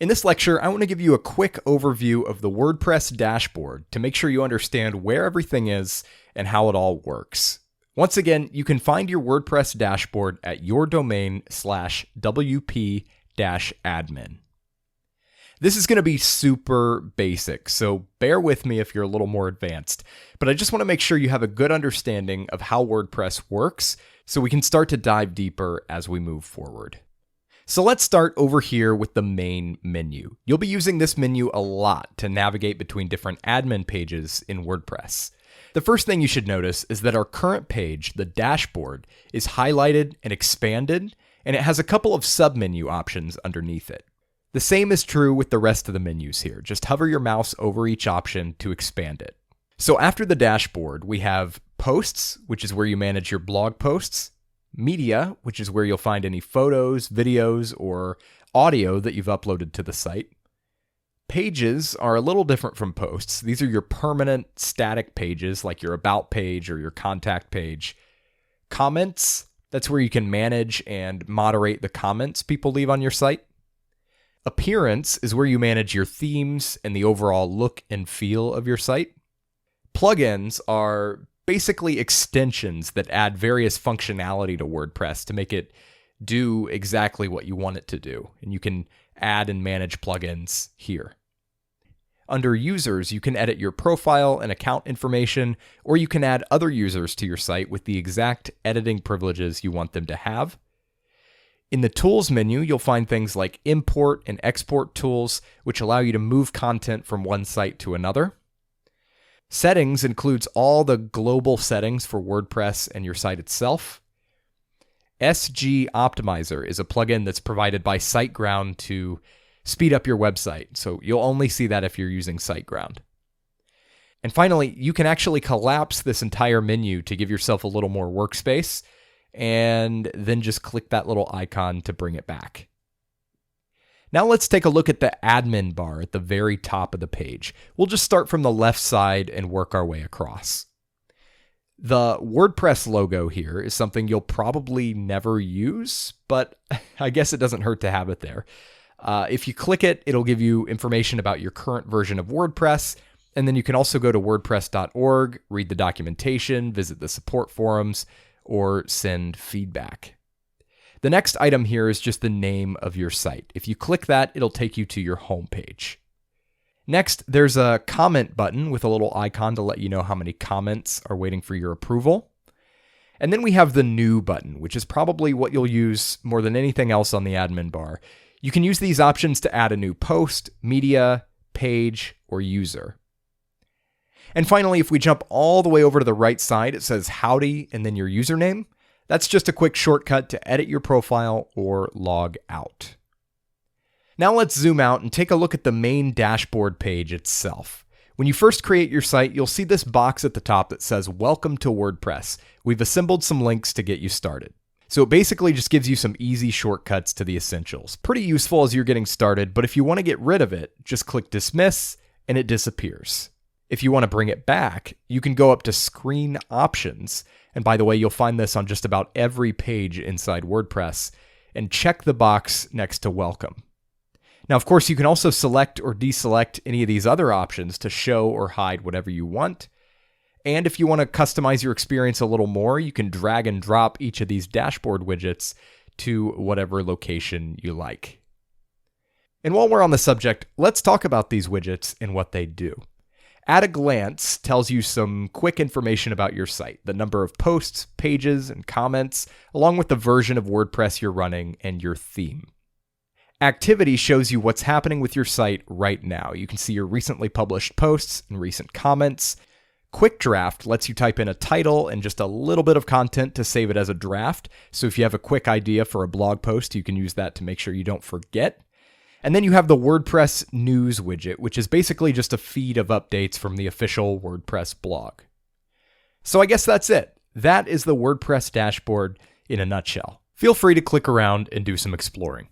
In this lecture, I want to give you a quick overview of the WordPress dashboard to make sure you understand where everything is and how it all works. Once again, you can find your WordPress dashboard at yourdomain/wp-admin. This is going to be super basic, so bear with me if you're a little more advanced, but I just want to make sure you have a good understanding of how WordPress works so we can start to dive deeper as we move forward. So let's start over here with the main menu. You'll be using this menu a lot to navigate between different admin pages in WordPress. The first thing you should notice is that our current page, the dashboard, is highlighted and expanded, and it has a couple of submenu options underneath it. The same is true with the rest of the menus here. Just hover your mouse over each option to expand it. So after the dashboard, we have Posts, which is where you manage your blog posts, Media, which is where you'll find any photos, videos, or audio that you've uploaded to the site. Pages are a little different from posts. These are your permanent static pages like your About page or your Contact page. Comments, that's where you can manage and moderate the comments people leave on your site. Appearance is where you manage your themes and the overall look and feel of your site. Plugins are basically extensions that add various functionality to WordPress to make it do exactly what you want it to do. And you can add and manage plugins here. Under users, you can edit your profile and account information, or you can add other users to your site with the exact editing privileges you want them to have. In the Tools menu, you'll find things like import and export tools, which allow you to move content from one site to another. Settings includes all the global settings for WordPress and your site itself. SG Optimizer is a plugin that's provided by SiteGround to speed up your website, so you'll only see that if you're using SiteGround. And finally, you can actually collapse this entire menu to give yourself a little more workspace, and then just click that little icon to bring it back. Now let's take a look at the admin bar at the very top of the page. We'll just start from the left side and work our way across. The WordPress logo here is something you'll probably never use, but I guess it doesn't hurt to have it there. If you click it, it'll give you information about your current version of WordPress, and then you can also go to wordpress.org, read the documentation, visit the support forums, or send feedback. The next item here is just the name of your site. If you click that, it'll take you to your home page. Next, there's a comment button with a little icon to let you know how many comments are waiting for your approval. And then we have the New button, which is probably what you'll use more than anything else on the admin bar. You can use these options to add a new post, media, page, or user. And finally, if we jump all the way over to the right side, it says Howdy and then your username. That's just a quick shortcut to edit your profile or log out. Now let's zoom out and take a look at the main dashboard page itself. When you first create your site, you'll see this box at the top that says Welcome to WordPress. We've assembled some links to get you started. So it basically just gives you some easy shortcuts to the essentials. Pretty useful as you're getting started, but if you want to get rid of it, just click Dismiss and it disappears. If you want to bring it back, you can go up to Screen Options. And by the way, you'll find this on just about every page inside WordPress, and check the box next to Welcome. Now, of course, you can also select or deselect any of these other options to show or hide whatever you want. And if you want to customize your experience a little more, you can drag and drop each of these dashboard widgets to whatever location you like. And while we're on the subject, let's talk about these widgets and what they do. At a glance tells you some quick information about your site, the number of posts, pages, and comments, along with the version of WordPress you're running and your theme. Activity shows you what's happening with your site right now. You can see your recently published posts and recent comments. Quick Draft lets you type in a title and just a little bit of content to save it as a draft. So if you have a quick idea for a blog post, you can use that to make sure you don't forget. And then you have the WordPress News widget, which is basically just a feed of updates from the official WordPress blog. So I guess that's it. That is the WordPress dashboard in a nutshell. Feel free to click around and do some exploring.